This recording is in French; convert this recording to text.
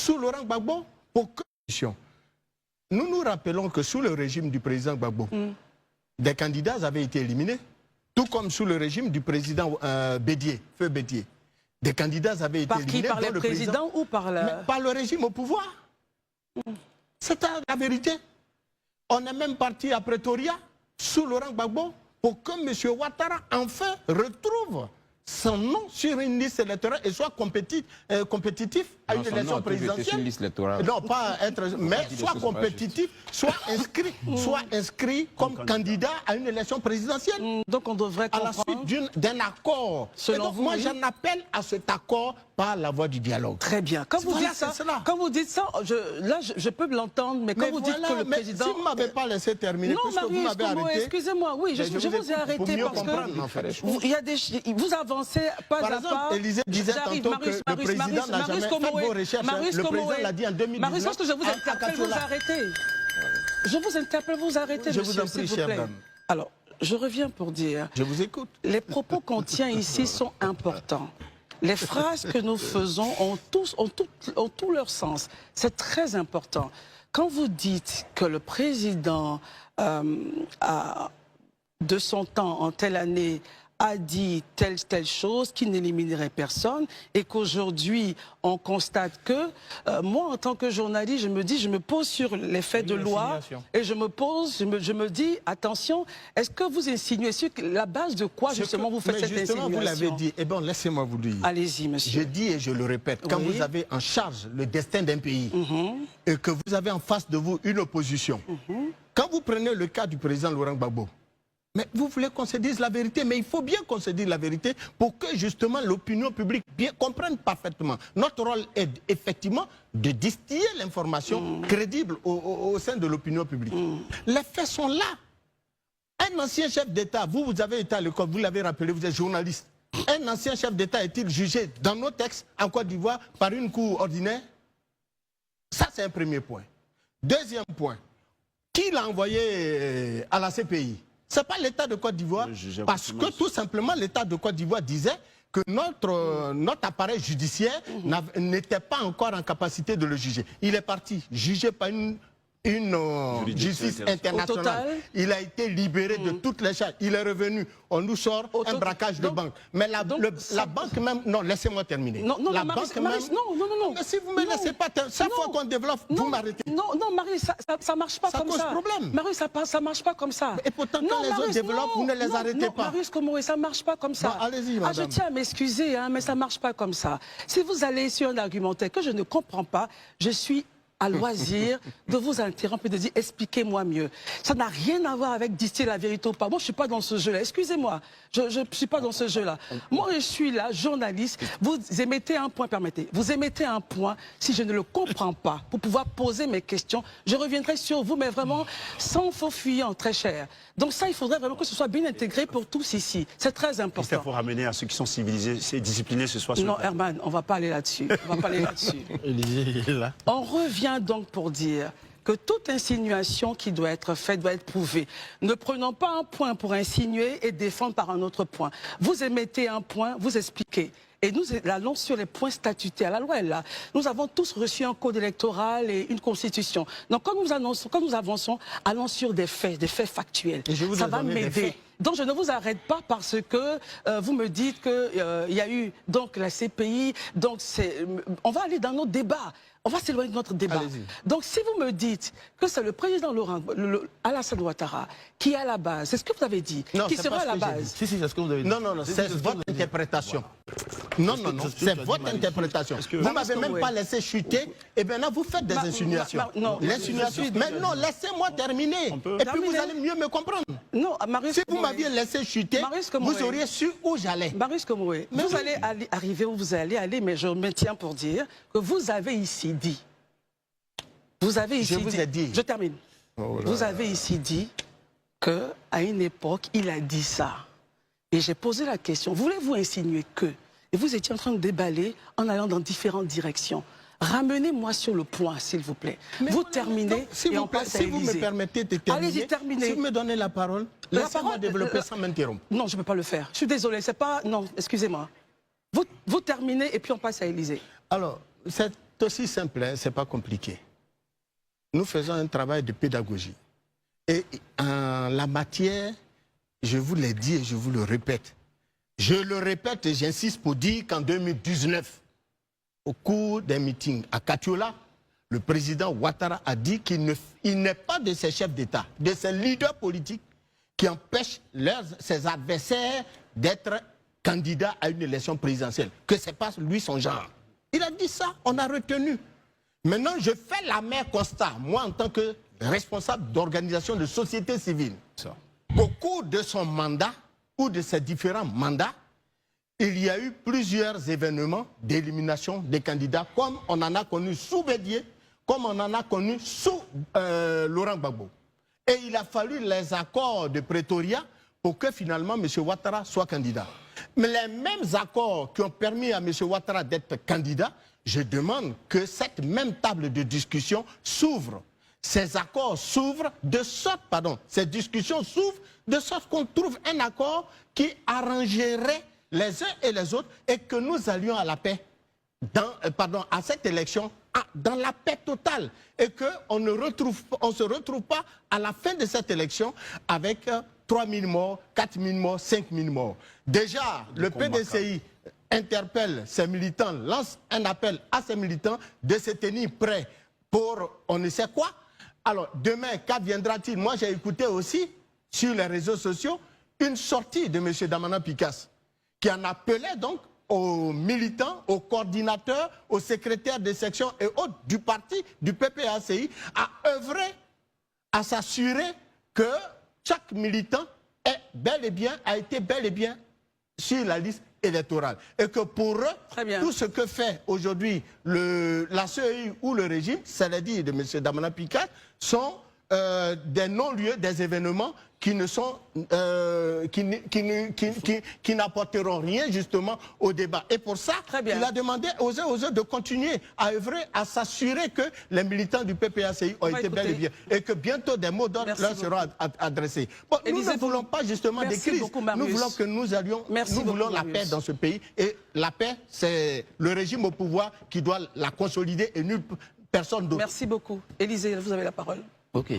sous Laurent Gbagbo pour que... Nous nous rappelons que sous le régime du président Gbagbo, des candidats avaient été éliminés, tout comme sous le régime du président Bédié, Feu Bédié. Des candidats avaient été éliminés. Par le président ou par le... Par le régime au pouvoir. C'est la vérité. On est même parti à Pretoria, sous Laurent Gbagbo, pour que M. Ouattara enfin retrouve son nom sur une liste électorale et soit compétitif à une élection présidentielle. Non, pas être, mais soit compétitif, soit inscrit comme candidat à une élection présidentielle. Donc on devrait comprendre... À la suite d'un accord. Selon vous, moi, j'en appelle à cet accord par la voie du dialogue. Très bien. Quand vous dites ça, je peux l'entendre, mais quand vous dites que le président... Si vous ne m'avez pas laissé terminer, non, Marie, excusez-moi, oui, je vous ai arrêté parce que vous avancez pas à pas. Par exemple, Élysée disait tantôt que le président n'a jamais fait vos recherches. Le président l'a dit en 2019. Marie, lorsque je vous interpelle, vous arrêtez. Je vous interpelle, vous arrêtez, monsieur, je vous en prie, chère dame. Alors, je reviens pour dire... Je vous écoute. Les propos qu'on tient ici sont importants. Les phrases que nous faisons ont tout leur sens. C'est très important. Quand vous dites que le président, de son temps, en telle année, a dit telle chose qui n'éliminerait personne et qu'aujourd'hui on constate que moi en tant que journaliste je me pose sur les faits de loi et je me dis attention, est-ce que vous insinuez sur la base de quoi justement vous faites cette insinuation? Vous l'avez dit, et bon laissez-moi vous dire. Allez-y monsieur. Je dis et je le répète, quand vous avez en charge le destin d'un pays et que vous avez en face de vous une opposition, quand vous prenez le cas du président Laurent Gbagbo, mais vous voulez qu'on se dise la vérité, mais il faut bien qu'on se dise la vérité pour que justement l'opinion publique comprenne parfaitement. Notre rôle est effectivement de distiller l'information crédible au sein de l'opinion publique. Les faits sont là. Un ancien chef d'État, vous avez été à l'école, vous l'avez rappelé, vous êtes journaliste. Un ancien chef d'État est-il jugé dans nos textes en Côte d'Ivoire par une cour ordinaire? Ça, c'est un premier point. Deuxième point, qui l'a envoyé à la CPI? Ce n'est pas l'État de Côte d'Ivoire, parce que tout simplement l'État de Côte d'Ivoire disait que notre appareil judiciaire n'était pas encore en capacité de le juger. Il est parti, jugé par une justice internationale. Il a été libéré de toutes les charges. Il est revenu. On nous sort un braquage de banque. Mais la banque même... Non, laissez-moi terminer. Non, Marie, mais si vous ne me laissez pas... Chaque fois qu'on développe, vous m'arrêtez. Non, Marie, ça ne marche pas comme ça. Ça pose problème. Marie, ça ne marche pas comme ça. Et pourtant, quand les autres développent, vous ne les arrêtez pas. Marie, ça ne marche pas comme ça. Allez-y, madame. Je tiens à m'excuser, mais ça ne marche pas comme ça. Si vous allez sur un argumentaire que je ne comprends pas, je suis à loisir de vous interrompre et de dire expliquez-moi mieux. Ça n'a rien à voir avec distiller la vérité ou pas. Moi, je ne suis pas dans ce jeu-là. Excusez-moi, je ne suis pas dans ce jeu-là. Moi, je suis là, journaliste. Vous émettez un point, permettez. Vous émettez un point. Si je ne le comprends pas, pour pouvoir poser mes questions, je reviendrai sur vous, mais vraiment sans faux fuyant, très cher. Donc ça, il faudrait vraiment que ce soit bien intégré pour tous ici. C'est très important. Il faut ramener à ceux qui sont civilisés et disciplinés ce soir. Non, Herman, on ne va pas aller là-dessus. On va pas aller là-dessus. On revient donc pour dire que toute insinuation qui doit être faite doit être prouvée. Ne prenons pas un point pour insinuer et défendre par un autre point. Vous émettez un point, vous expliquez. Et nous allons sur les points statutaires. La loi est là. Nous avons tous reçu un code électoral et une constitution. Donc quand nous avançons, allons sur des faits factuels. Ça va m'aider. Donc je ne vous arrête pas parce que vous me dites qu'il y a eu donc la CPI. Donc on va aller dans notre débat. On va s'éloigner de notre débat. Donc si vous me dites que c'est le président Alassane Ouattara qui est à la base, c'est ce que vous avez dit, qui sera à la base. Si, c'est ce que vous avez dit. Non, c'est votre interprétation. Non, c'est votre interprétation. Vous ne m'avez même pas laissé chuter, et maintenant vous faites des insinuations. L'insinuation. Mais non, laissez-moi terminer. Et puis vous allez mieux me comprendre. Non, si vous m'aviez laissé chuter, vous auriez su où j'allais. Marius Komoré, vous allez arriver où vous allez aller, mais je me tiens pour dire que vous avez ici dit. Vous avez ici dit. Je termine. Vous avez ici dit qu'à une époque, il a dit ça. Et j'ai posé la question, voulez-vous insinuer que? Et vous étiez en train de déballer en allant dans différentes directions. Ramenez-moi sur le point, s'il vous plaît. Mais vous terminez et on passe à Élysée. Si vous me permettez de terminer, allez-y, terminez. Si vous me donnez la parole, laissez-moi développer sans m'interrompre. Non, je ne peux pas le faire. Je suis désolé, c'est pas... Non, excusez-moi. Vous terminez et puis on passe à Élysée. Alors, C'est aussi simple, hein, c'est pas compliqué. Nous faisons un travail de pédagogie. Et en la matière, je vous l'ai dit et je vous le répète. Je le répète et j'insiste pour dire qu'en 2019, au cours d'un meeting à Katiola, le président Ouattara a dit qu'il n'est pas de ses chefs d'État, de ses leaders politiques qui empêchent ses adversaires d'être candidats à une élection présidentielle, que ce n'est pas lui son genre. Il a dit ça, on a retenu. Maintenant, je fais la même constat, moi en tant que responsable d'organisation de société civile. Au cours de son mandat, ou de ses différents mandats, il y a eu plusieurs événements d'élimination des candidats, comme on en a connu sous Bédié, comme on en a connu sous Laurent Gbagbo. Et il a fallu les accords de Pretoria pour que finalement M. Ouattara soit candidat. Mais les mêmes accords qui ont permis à M. Ouattara d'être candidat, je demande que cette même table de discussion s'ouvre. Ces accords s'ouvrent de sorte, ces discussions s'ouvrent de sorte qu'on trouve un accord qui arrangerait les uns et les autres et que nous allions à la paix, à cette élection, dans la paix totale. Et qu'on ne se retrouve pas à la fin de cette élection avec 3 000 morts, 4 000 morts, 5 000 morts. Déjà, le PDCI interpelle ses militants, lance un appel à ses militants de se tenir prêts pour on ne sait quoi. Alors, demain, qu'adviendra-t-il? Moi, j'ai écouté aussi, sur les réseaux sociaux, une sortie de M. Damana Picasse, qui en appelait donc aux militants, aux coordinateurs, aux secrétaires de section et autres du parti, du PPACI, à œuvrer, à s'assurer que chaque militant a été bel et bien sur la liste électorale. Et que pour eux, tout ce que fait aujourd'hui la CEI ou le régime, c'est-à-dire de M. Damana Picasse, sont des non-lieux, des événements qui ne sont qui n'apporteront rien justement au débat. Et pour ça, il a demandé aux uns de continuer à œuvrer, à s'assurer que les militants du PPACI ont été bel et bien, et que bientôt des mots d'ordre leur seront adressés. Bon, nous ne voulons pas justement des crises. Nous voulons que nous voulons la paix dans ce pays. Et la paix, c'est le régime au pouvoir qui doit la consolider et nulle personne d'autre. Merci beaucoup. Élisée, vous avez la parole. Ok.